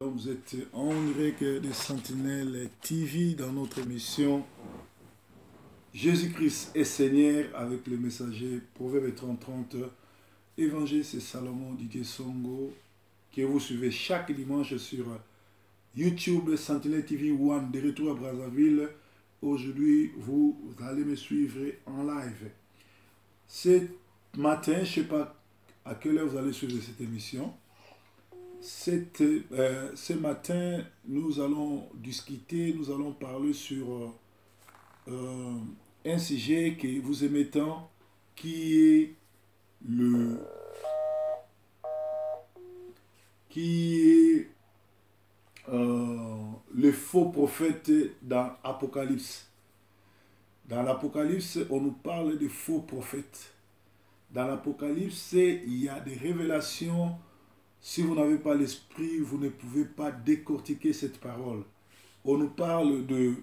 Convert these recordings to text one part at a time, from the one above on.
Vous êtes en direct de Sentinelle TV dans notre émission Jésus-Christ est Seigneur avec le messager Proverbe 30-30. Évangile, c'est Salomon Didier Songo que vous suivez chaque dimanche sur YouTube Sentinelle TV One de retour à Brazzaville. Aujourd'hui, vous allez me suivre en live. Ce matin, je ne sais pas à quelle heure vous allez suivre cette émission. Ce matin, nous allons discuter, nous allons parler sur un sujet que vous aimez tant, qui est le faux prophète dans l'Apocalypse. Dans l'Apocalypse, on nous parle de faux prophètes. Dans l'Apocalypse, il y a des révélations. Si vous n'avez pas l'esprit, vous ne pouvez pas décortiquer cette parole. On nous parle de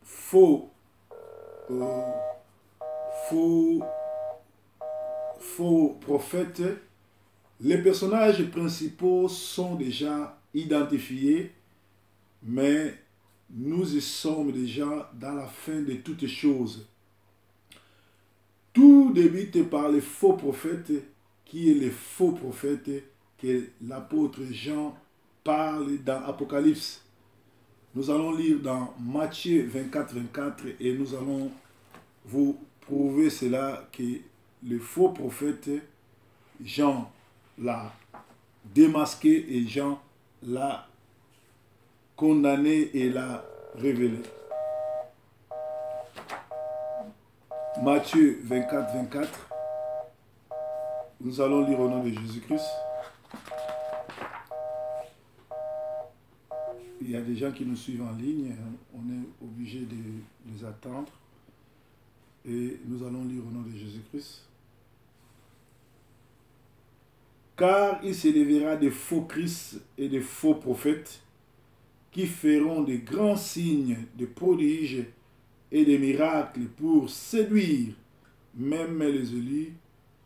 faux prophètes. Les personnages principaux sont déjà identifiés, mais nous y sommes déjà dans la fin de toutes choses. Tout débute par les faux prophètes, qui est le faux prophète que l'apôtre Jean parle dans Apocalypse. Nous allons lire dans Matthieu 24 et nous allons vous prouver cela, que le faux prophète, Jean l'a démasqué et Jean l'a condamné et l'a révélé. Matthieu 24. Nous allons lire au nom de Jésus-Christ. Il y a des gens qui nous suivent en ligne. On est obligé de les attendre. Et nous allons lire au nom de Jésus-Christ. Car il s'élèvera des faux Christ et des faux prophètes qui feront de grands signes, de prodiges et des miracles pour séduire même les élus,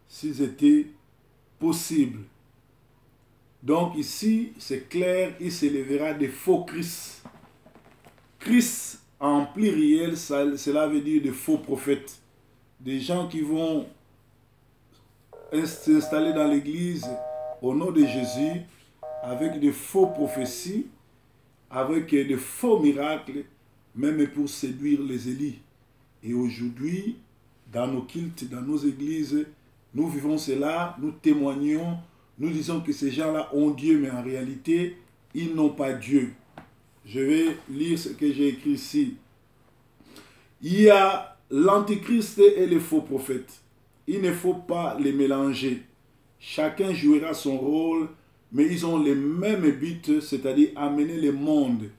s'ils étaient possibles. Donc ici, c'est clair, il s'élèvera des faux Christ. Christ en pluriel, cela veut dire des faux prophètes. Des gens qui vont s'installer dans l'église au nom de Jésus avec de faux prophéties, avec de faux miracles, même pour séduire les élus. Et aujourd'hui, dans nos cultes, dans nos églises, nous vivons cela, nous témoignons, nous disons que ces gens-là ont Dieu, mais en réalité, ils n'ont pas Dieu. Je vais lire ce que j'ai écrit ici. Il y a l'antichrist et les faux prophètes. Il ne faut pas les mélanger. Chacun jouera son rôle, mais ils ont les mêmes buts, c'est-à-dire amener le monde,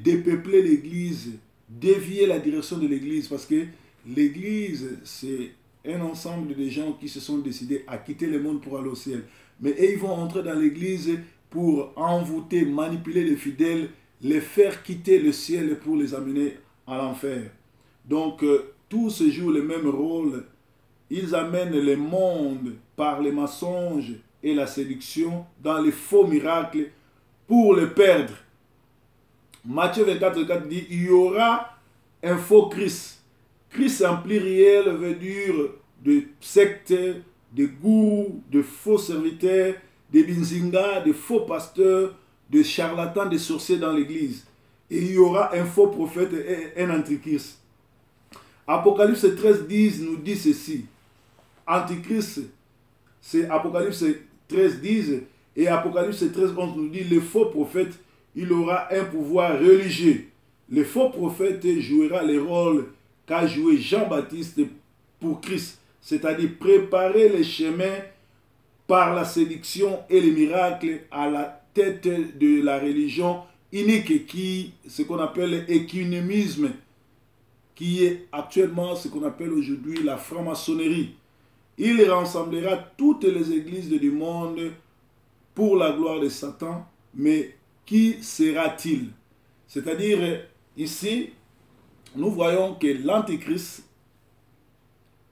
dépeupler l'église, dévier la direction de l'église, parce que l'église, c'est un ensemble de gens qui se sont décidés à quitter le monde pour aller au ciel. Mais ils vont entrer dans l'église pour envoûter, manipuler les fidèles, les faire quitter le ciel pour les amener à l'enfer. Donc, tous jouent le même rôle. Ils amènent le monde par les mensonges et la séduction dans les faux miracles pour le perdre. Matthieu 24 dit, il y aura un faux Christ. Christ en pluriel veut dire de sectes, de gourous, de faux serviteurs, de binzinga, de faux pasteurs, de charlatans, de sorciers dans l'église. Et il y aura un faux prophète et un antichrist. Apocalypse 13:10 nous dit ceci. Antichrist, c'est Apocalypse 13:10 et Apocalypse 13:11 nous dit le faux prophète, il aura un pouvoir religieux. Le faux prophète jouera le rôle qu'a joué Jean-Baptiste pour Christ, c'est-à-dire préparer les chemins par la séduction et les miracles à la tête de la religion unique, qui ce qu'on appelle l'écuménisme, qui est actuellement ce qu'on appelle aujourd'hui la franc-maçonnerie. Il rassemblera toutes les églises du monde pour la gloire de Satan, mais qui sera-t-il? C'est-à-dire, ici, nous voyons que l'antichrist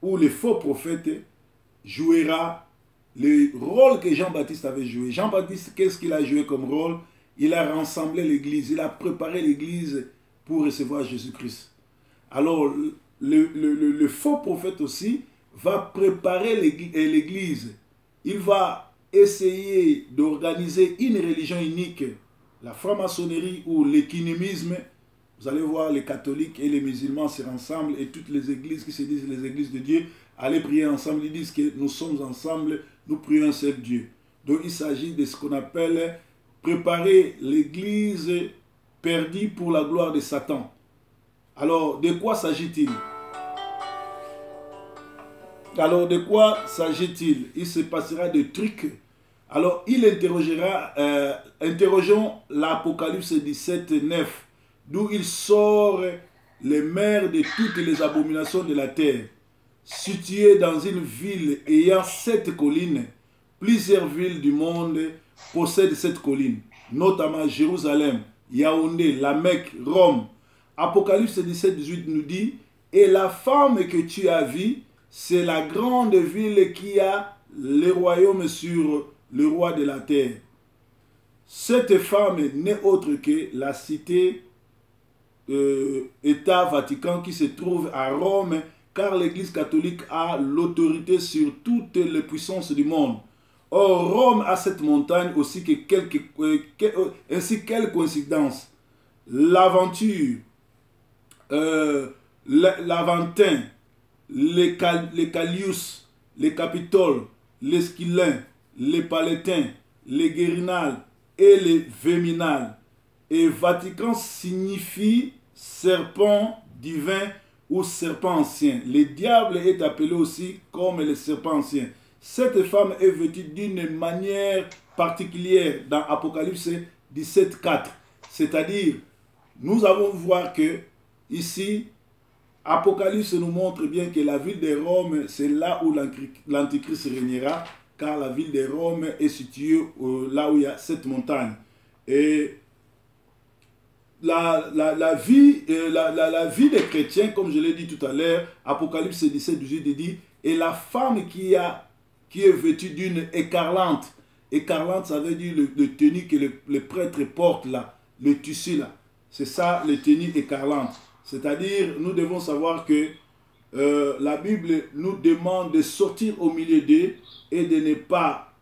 ou le faux prophète jouera le rôle que Jean-Baptiste avait joué. Jean-Baptiste, qu'est-ce qu'il a joué comme rôle? Il a rassemblé l'église, il a préparé l'église pour recevoir Jésus-Christ. Alors, le faux prophète aussi va préparer l'église. Il va essayer d'organiser une religion unique, la franc-maçonnerie ou l'écuménisme. Vous allez voir, les catholiques et les musulmans se rassemblent et toutes les églises qui se disent les églises de Dieu, allez prier ensemble, ils disent que nous sommes ensemble, nous prions un seul Dieu. Donc il s'agit de ce qu'on appelle préparer l'église perdue pour la gloire de Satan. Alors, de quoi s'agit-il? Alors, de quoi s'agit-il? Il se passera des trucs. Alors, il interrogera, interrogeons l'Apocalypse 17, 9, d'où il sort les mers de toutes les abominations de la terre, situées dans une ville ayant 7 collines. Plusieurs villes du monde possèdent cette colline, notamment Jérusalem, Yaoundé, la Mecque, Rome. Apocalypse 17, 18 nous dit, et la femme que tu as vue, c'est la grande ville qui a le royaume sur le roi de la terre. Cette femme n'est autre que la cité État Vatican qui se trouve à Rome, car l'Église catholique a l'autorité sur toutes les puissances du monde. Or, Rome a cette montagne aussi ainsi quelle coïncidence. L'Aventure, l'Aventin, les Callius, les Capitoles, les Squilins, les Palatins, les Guérinales et les Véminales. Et Vatican signifie serpent divin ou serpent ancien. Le diable est appelé aussi comme le serpent ancien. Cette femme est vêtue d'une manière particulière dans Apocalypse 17, 4. C'est-à-dire, nous allons voir que ici, Apocalypse nous montre bien que la ville de Rome, c'est là où l'Antichrist régnera, car la ville de Rome est située là où il y a cette montagne. Et la vie des chrétiens, comme je l'ai dit tout à l'heure, Apocalypse 17, 18 dit, et la femme qui est vêtue d'une écarlate. Écarlate, ça veut dire le tenue que le prêtre porte là, le tissu là. C'est ça, le tenue écarlate. C'est-à-dire, nous devons savoir que la Bible nous demande de sortir au milieu d'eux et de ne pas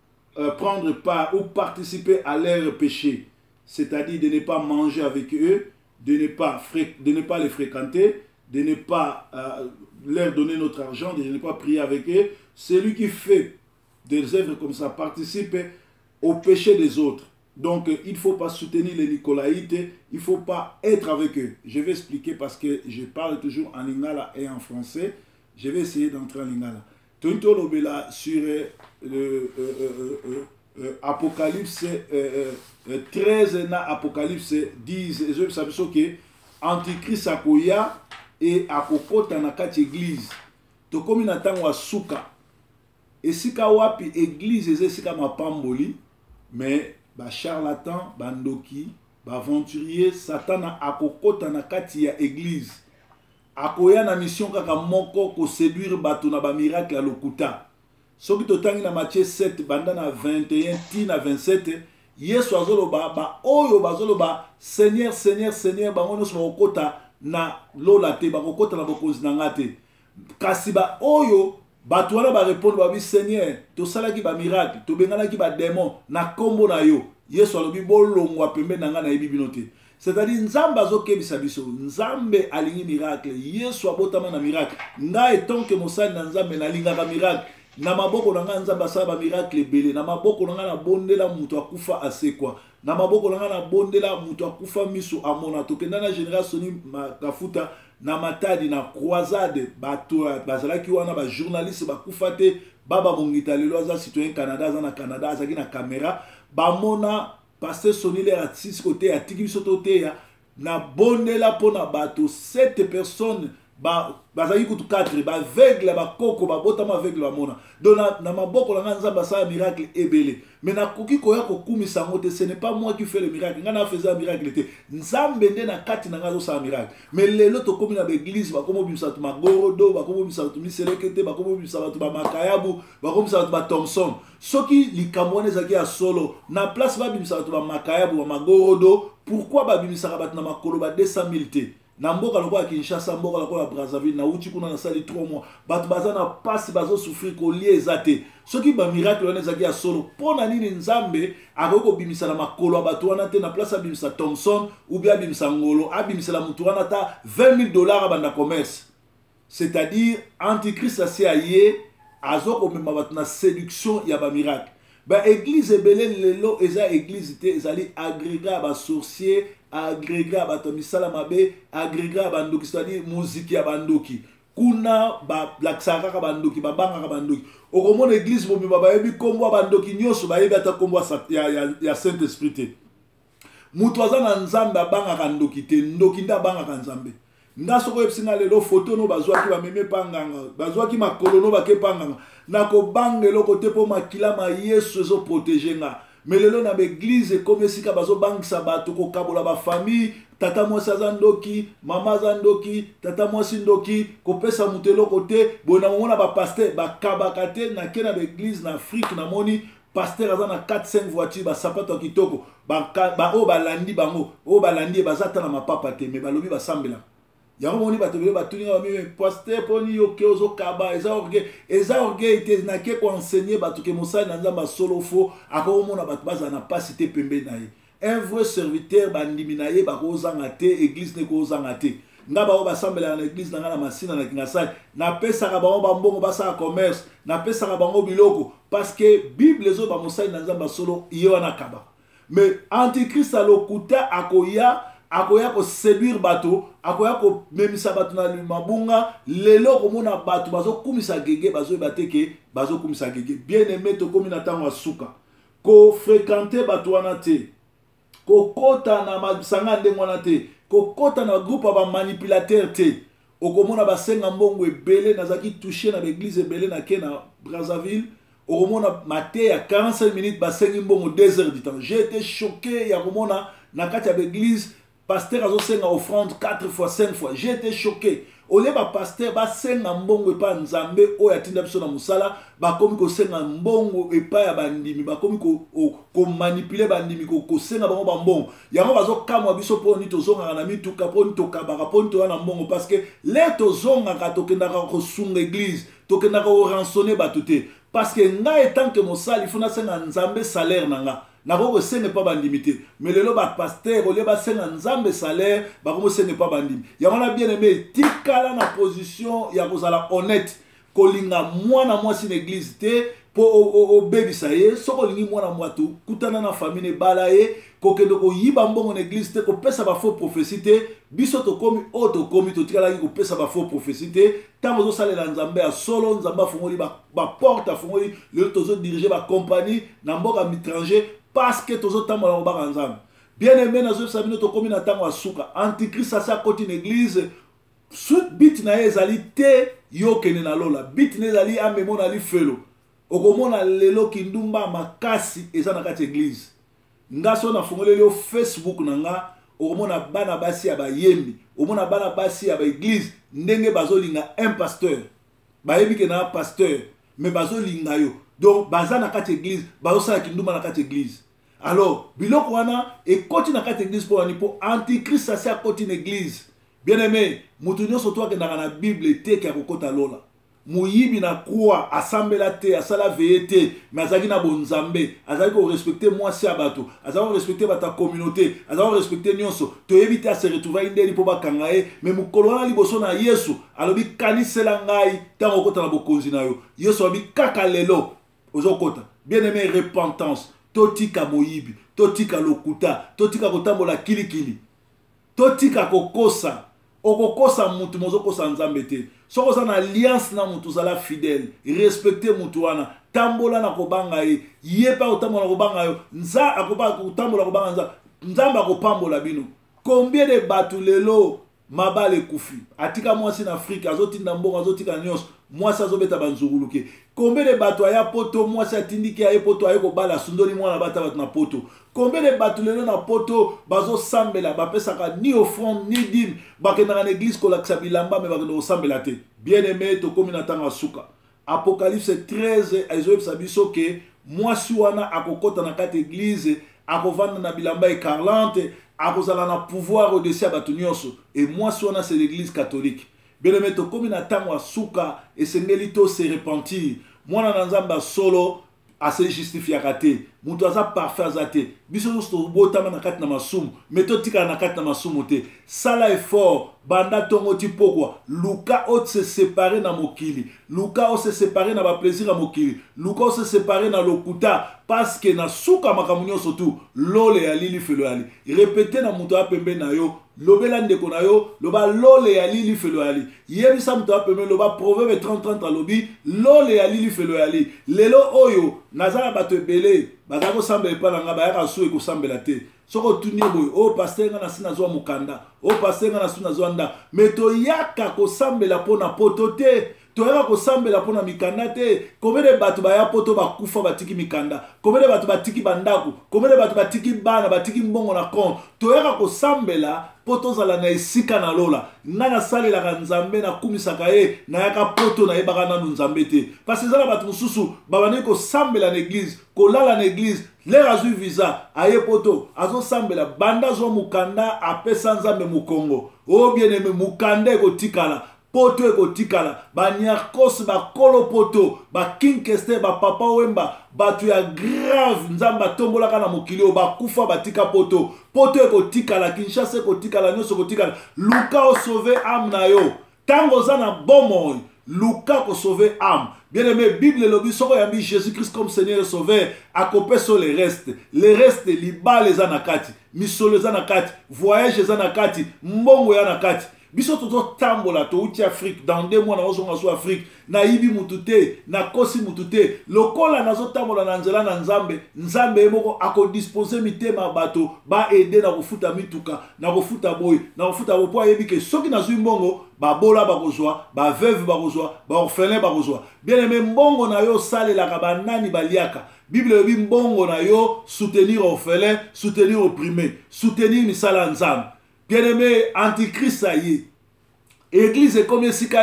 prendre part ou participer à leurs péchés. C'est-à-dire de ne pas manger avec eux, de ne pas les fréquenter, de ne pas leur donner notre argent, de ne pas prier avec eux. Celui qui fait des œuvres comme ça participe au péché des autres. Donc, il ne faut pas soutenir les Nicolaïtes, il ne faut pas être avec eux. Je vais expliquer parce que je parle toujours en lingala et en français. Je vais essayer d'entrer en lingala. Tonto Lobela sur Apocalypse 13 na Apocalypse 10. Et je sais que Antichrist akoya et akokota na kati église. To komi na tango asuka. Esika wapi église ezesika mapamboli, mais ba charlatan, ba ndoki, ba aventurier, Satan akokota na kati ya église. Akoya na mission kaka moko ko séduire bato na ba miracle ya lokuta. Soki totangi na Matthieu 7 banda na 21 ti na 27, Yesu azoloba ba oyo bazoloba Seigneur Seigneur Seigneur bango nyonso bakokota na lola te, bakokota na bokonzi na ngate. Kasi ba oyo bato wana ba répondre ba bi Seigneur, tosalaki ba miracle, tobenganaki ba démon na kombo na yo. Yesu alobi bolongwa pembe na nga na yebi bino te. C'est-à-dire Nzambe azokebisa biso, Nzambe alingi miracle, Yesu abotama na miracle. Nga etonke mosali na Nzambe na lingaka miracle. Na maboko na nga Nzambe asala ba miracle ebele, na maboko na nga na bondela mutu akufa asekwa. Na maboko na nga na bondela mutu akufa miso amona. Tokenda na génération ni Kafuta na matadi na croisade bato bazalaki wana ba journaliste bakufa te, baba mongita lelo aza citoyen Canada, aza na Canada, azaki na caméra, bamona pasteur Sonile atisi côté atiki biso to te ya na bondela pona bato 7 personnes bazali kutu 4 ba aveugle ba koko ba botama aveugle ba mona donc na maboko la nzamba sa miracle ebele mais na koki koya ko kumisa ngote ce n'est pas moi qui fais le miracle ngana faisait un miracle te nzambe nde na kati na ngazo sa miracle mais lelo to komi na église ba komo bimisa to magorodo ba komo bimisa to miselekete ba komo bimisa to ba makayabu ba komo bimisa to ba Thompson soki likambo zaki ya solo na place ba bimisa to ba makayabu ba magorodo pourquoi ba bimisa ba na makolo ba 200,000 te na mboka lokola Kinshasa mboka lokola Brazzaville na uti kuna na sali 3 mois bato baza na pasi bazo souffrir ko lie ezate soki ba miracle wana ezaki ya solo pona nini nzambe akoko bimisa na makolo bato wana te na place abimisa Thompson ou bien abimisa ngolo abimisa la mutu wana ta $20,000 banda commerce c'est-à-dire antichrist asie azoko mema bato na séduction ya ba miracle ba église ebele lelo eza église te ezali agrégat ba sorcier agrégat ba tomisala mabe agrégat ba ndoki c'est-à-dire musique ya bandoki kuna ba laksaka ka bandoki ba banga ka bandoki okomona église bomi ba yebi kombo bandoki nyoso ba yebi ata kombo ya Saint Esprit te mutu azana nzambe abanga ka ndoki te ndoki nda banga ka nzambe ngaso ko epsinga lelo photo no bazwaki ba meme panganga bazwaki makolo no ba ke panganga na ko bangelo kote po makila ma Yesu ezo protéger nga mais lelo na l'église comme esika bazo bangisa bato ko kabola ba famille tata mwasi azandoki mama azandoki tata mwasi ndoki ko pesa mutelo kote bona mona ba pasteur ba kabakate na kena l'église na Afrique na moni pasteur azana 4-5 voitures ba sapato kitoko ba o balandi bango o balandi bazata na mapapa te mais balobi basambela yango moni bato bele batuninga bameme pasteur poni yoke ozo kaba eza orgueil te na ke ko enseigner bato ke mosali na nzamba solo fo ako mona bato baza na pasité pembe na ye un vrai serviteur bandimi na ye bakozanga te église ne kozanga te nga ba basambela na église na masina na kingasai na pesa ka bango bambongo basa commerce na pesa ka bango biloko parce que bible ezo ba mosali na nzamba solo ye wana kaba mais antichrist alokuta akoya ko séduire bato akoya ko memisa bato na mabunga lelo komona bato bazo kumisa gege bazo bateke bazo kumisa gege bien aimé to komi na tango asuka ko fréquenter bato wana te ko kota na masanga nde mwana te ko kota na groupe ba manipulateur te okomona basenga mbongo ebele nazaki toucher na l'église ebele na ke na Brazzaville okomona maté ya 45 minutes basengi mbongo 2 heures du temps j'ai été choqué ya komona na kati ya l'église pasteur azo senga offrande 4 fois 5 fois j'ai été choqué ole ba pasteur ba senga mbongo epa nzambe oyo atinda biso na musala ba komi ko senga mbongo epa ya bandimi ba komi ko manipuler bandimi ko senga bango ba mbongo yango bazo kamwa biso poni tozonga na mituka poni tokabaka poni to na mbongo parce que les tozonga ka tokenda ko sunga église tokenda ko rançonner batute parce que nga etant que mosali funa senga nzambe salaire nanga nako senga pas bandimité mais lelo ba pasteur ole ba senga nzambe salaire ba ko senga pas bandimi yango na bien aimé tikala na position ya kozala honnête kolinga mwana mwasi na église te po obebisa ye soko lingi mwana mwatu kutana na famille bala ye kokendo ko yiba mbongo na église te ko pesa ba faux prophétie te biso to komi auto komi to tikala ko pesa ba faux prophétie te tango zo salela nzambe ya solo nzamba fongoli ba porte fongoli le tozo diriger ba compagnie na mboka étranger parce que tozo tambola ko ba nzambe bien aimé na zo sabino to komi na tango asuka antichrist asa koti na église sut bit na ezali te yo kene na lola bit na ezali amemo na li felo okomona lelo kindumba makasi eza na kati église ngaso na fongoleli Facebook na nga okomona bana basi ya bayembi omona bana basi ya ba église ndenge bazolinga un pasteur bayebi ke na pasteur mais bazolinga yo donc baza na kati église bazosala kindumba na kati église alors biloko wana ekoti na kati église po ani po antichrist asa akoti na église bien aimé mutu nyonso to akendaka na bible te ke akokota lola muyibi na croix asambela te asala veye te mais azaki na bonzambe azaki ko respecter mwasi ya bato azaki ko respecter bata communauté azaki ko respecter nyonso toyebi te ase retrouver ndeli po bakanga ye mais mukolo wana liboso na Yesu alobi kanisela ngai tango okota na bokonzi na yo Yesu alobi kaka lelo ozokota bien aimé repentance totika moyibi totika lokuta totika kotambola kilikili totika kokosa okokosa mutu mozokosa nzambe te soko za na alliance na mutu zala fidèle respecter mutu wana tambola na kobanga ye yepa otambola kobanga yo akopa kutambola kobanga nzambe akopambola bino combien de batu lelo mabale kufi atika mwasi na Afrique azotinda mbongo azotika nyos mwasi azobeta banzuguluke combien de bato aya poto mwasi atindiki aye poto aye kobala sundoli mwana bata bato na poto combien de bato lelo na poto bazo sambela bapesaka ni offrande ni dîme bakendaka na église kolakisa bilamba me bakenda kosambela te bien aimé tokomi na tanga suka Apocalypse 13 ezoyebisa biso ke mwasi wana akokota na kati église akovanda na bilamba écarlante akozala na pouvoir au-dessus ya bato nyonso et mwasi wana c'est l'église catholique bien aimé tokomi na tango suka esengeli to se repentir mwana na nzambe solo ase justifiaka te mutu aza parfait aza te biso nyonso tobotama na kati na masumu me totikala na kati na masumu te sala effort banda ntongo ti pokwa luka o se séparé na mokili luka o se séparé na baplaisir ya mokili luka o se séparé na lokuta parce que na suka makambo nyonso tu lole ya lili felo yali répété na mutu apembe na yo lobela ndeko na yo loba lole ya lili felo yali yebisa mutu apembe loba proverbe 30-30 alobi lole ya lili felo yali lelo oyo nazala bato ebele baza kosambela epa na nga bayaka su ekosambela te soko tunie boye o paster nga na si nazwa mokanda o paster nga na si nazwa nda me toyaka kosambela mpo na poto te toyaka kosambela mpo na mikanda te combien de bato baya poto bakufa batiki mikanda combien de bato batiki bandako combien de bato batiki bana batiki mbongo na compte toyaka kosambela po tozala na esika na lola nga nasalelaka nzambe nakumisaka ye nayaka poto nayebaka nanu nzambe te parce ezala bato mosusu babandeki kosambela na église kolala na église lere azwi visa aye poto azosambela banda azwa mokanda apesa nzambe mokongo o bien aimé mokanda ekotikala poto ekotikala banyarkos bakolo poto bakinkester bapapa wemba bato ya grave nzambe atombolaka na mokili oyo bakufa batika poto poto ekotikala Kinshasa ekotikala nyonso ekotikala luka osauve ame na yo ntango oza na bomoi luka kosauve ame bien aimé bible elobi soko yambi Jésus Christ comme Seigneur et Sauveur akopeso le reste libala eza na kati misolo eza na kati voyage eza na kati mbongo eza na kati biso tozotambola touti Afrique dans 2 mois nazozonga so Afrique nayibi mutu te nakosi mutu te lokola nazotambola na nzela na nzambe moko akodispose mitema bato baede na kofuta mituka na kofuta boy na kofuta bopo ayebi ke soki nazwi mbongo babola bakozwa baveuve bakozwa baorphelin bakozwa bien aimé mbongo na yo salelaka banani baliaka Bible elobi mbongo na yo soutenir orphelin soutenir opprimé soutenir misala nzambe. Bien-aimé, antichrist ça y est. Église est comme esika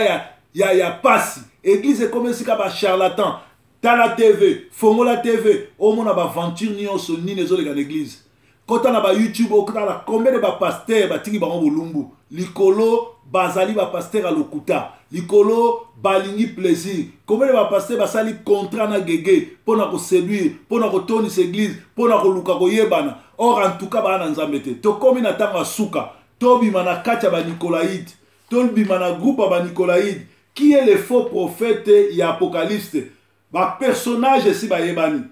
ya pasi. Église est comme esika ba charlatan. Tala TV, Fongola TV, au monde ba aventure ni on ni les autres l'église. Quand on a ba YouTube, on a combien de ba pasteur ba tiki ba bolumbu. Likolo bazali ba pasteur à lokuta. Likolo balingi plaisir. Combien de ba pasteur ba sali contrat na gege pour na ko séduire, pour na ko toni église, pour na ko luka ko yebana. Or en tout cas ba na nzambe te. To komi na tanga suka. Tobi mana kacha ba Nicolaïde. Tobi mana groupe ba Nicolaïde. Qui est le faux prophète et apocalypse? Ba personnage si ba yebani.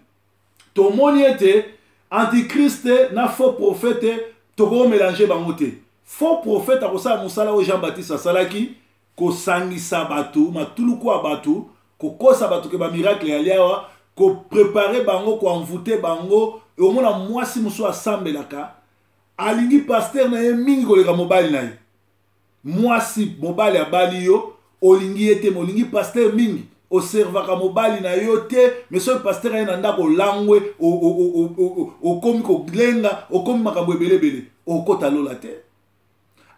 To moniete antichrist na faux prophète to ko mélanger bango te. Faux prophète a kosa musala o Jean-Baptiste asalaki ko sangisa batu, matulu kwa batu, ko kosa batu ke ba miracle ya liawa, ko préparer bango ko envoûter bango et au moins mwasi muso asambelaka alingi pasteur na ye mingi koleka mobali na ye. Mwasi mobali abali yo olingi ete molingi pasteur mingi observaka mobali na yo te mais so pasteur ayena ndako langwe okomi koglenga okomi makambo ebelebele okota lola te.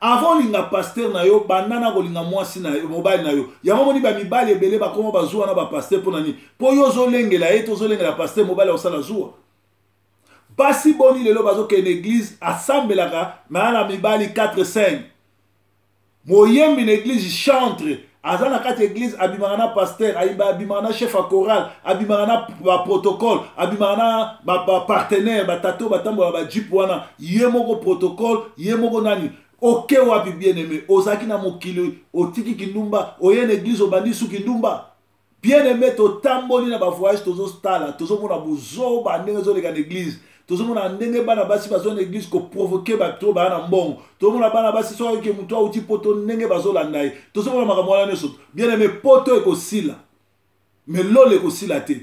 Avant linga pasteur na yo banana kolinga mwasi na mobali na yo yango moni ba mibali ebele bakoma bazwa na ba pasteur pona ni po yo zolengela ye to zolengela pasteur mobali osala zuwa basi boni lelo bazo ke l'église assemblaka maana mibali 4-5 moyembi na église chantre azana kati église abimana pasteur abimana chef à chorale abimana ba protocole abimana ba partenaire ba tato batambola ba jip wana yemoko protocole yemoko nani oke wapi bien aimé ozaki na mokili otiki kindumba oyene église obandi su kindumba bien aimé to tamboli na ba voyage tozo stala tozo mona buzo ba ndenge zo leka na église tozo mona ndenge bana basi bazo na église ko provoquer ba to ba na mbongo tozo mona bana basi so ke mutu auti poto ndenge bazo landa ye tozo mona makambo wana neso bien aimé poto eko sila mais lole eko sila te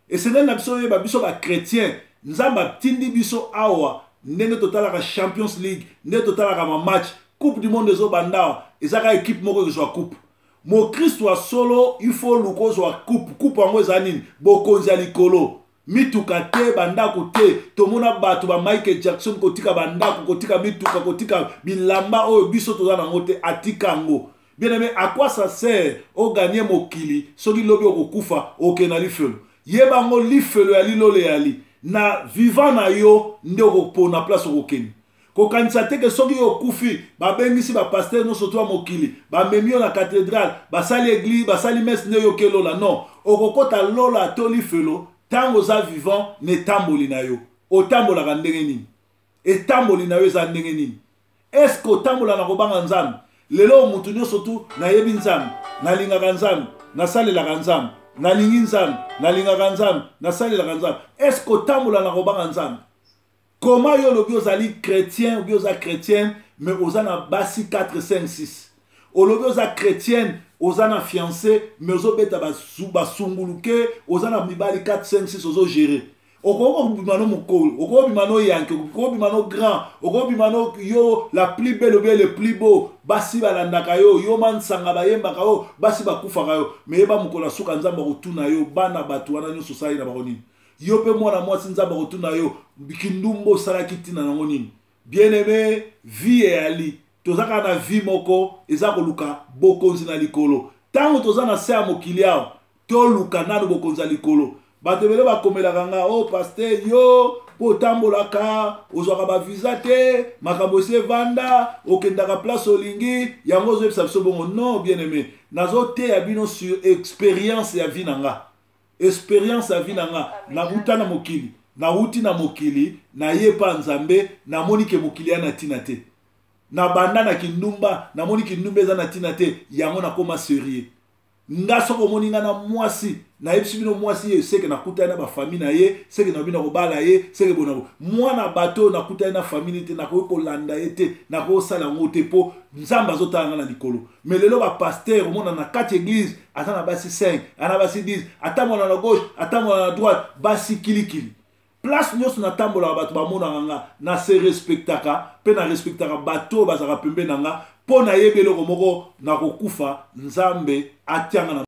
et c'est na biso ye ba biso ba chrétien nzamba tindi biso awa ndenge totalaka Champions League ndenge totalaka ma match coupe du monde ezo banda ezaka équipe moko ezwa coupe mo Christ wa solo il faut luko zwa coupe yango ezanini bokonzi ya likolo mituka te bandako te tomona bato ba Michael Jackson kotika bandako kotika mituka kotika bilamba oyo biso toza nango te atika ngo. Bien aimé, à quoi ça sert au gagner mokili soki lobi okokufa okena lifelo yeba ngo lifelo ya lilole yali na vivant na yo nde okopona place okokeni kokanisa te ke soki okufi babengisi ba pasteur no soto mokili bamemi yo na cathédrale basali église basali messe nde yo kelola non okokota lola to lifelo tango za vivant ne tamboli na yo otambolaka ndenge nini etamboli na yo eza ndenge nini est-ce que otambola na kobanga nzambe lelo mutu nyonso tu nayebi nzambe nalingaka nzambe nasalelaka nzambe nalingi nzambe nalingaka nzambe nasalelaka nzambe est-ce que otambola na kobanga nzambe comment yo lobi ozali chrétien obi oza chrétienne mais oza na basi 4 5 6 olobi oza chrétienne oza na fiancé mais ozobeta basunguluke oza na mibali 4 5 6 ozogere okobimano mokolo okobimano yanke okobimano grand okobimano yo la plus belle ou bien le plus beau basi balandaka yo yo mansanga bayembaka yo basi bakufaka yo mais yeba mokolo suka nzamba kotuna yo bana bato wana nyonso sali na bakonini yo pe mwana mwasi nzamba kotuna yo kindumbo salaki tina nango nini bien aimé vie eyali tozaka na vie moko eza koluka bokonzi na likolo tango toza na se ya mokili awa toluka nanu bokonzi ya likolo bato bele bakomelaka nga o pasteur yo po otambolaka ozwaka bavisa te makambo esi evanda okendaka place olingi yango ozoyebisa biso bongo non bien aimé nazoteya bino sur expérience ya vie na nga expérience ya vie na nga nakuta na mokili nauti na mokili nayepa nzambe namoni ke mokili ya na ntina te na banda na kindumba namoni kindumba eza na ntina te yango nakoma sérieux nga soko omoni nga na mwasi nayebisi bino mwasi ye seke nakutani na bafamille na ye seke na bino kobala ye seke bonako mwana bato nakutani na famille te nakoki kolanda ye te nakoki kosala yango te mpo nzambe azotala nga na likolo mais lelo bapaster omona na kati église aza na basi 5 ana basi 10 atambola na gauche atambola na droite basi kilikili place nyonso natambolaka bato bamonaka nga na se respectaka mpe na respectaka bato bazalaka pembe na nga mpo nayebi eloko moko nakokufa nzambe atianga na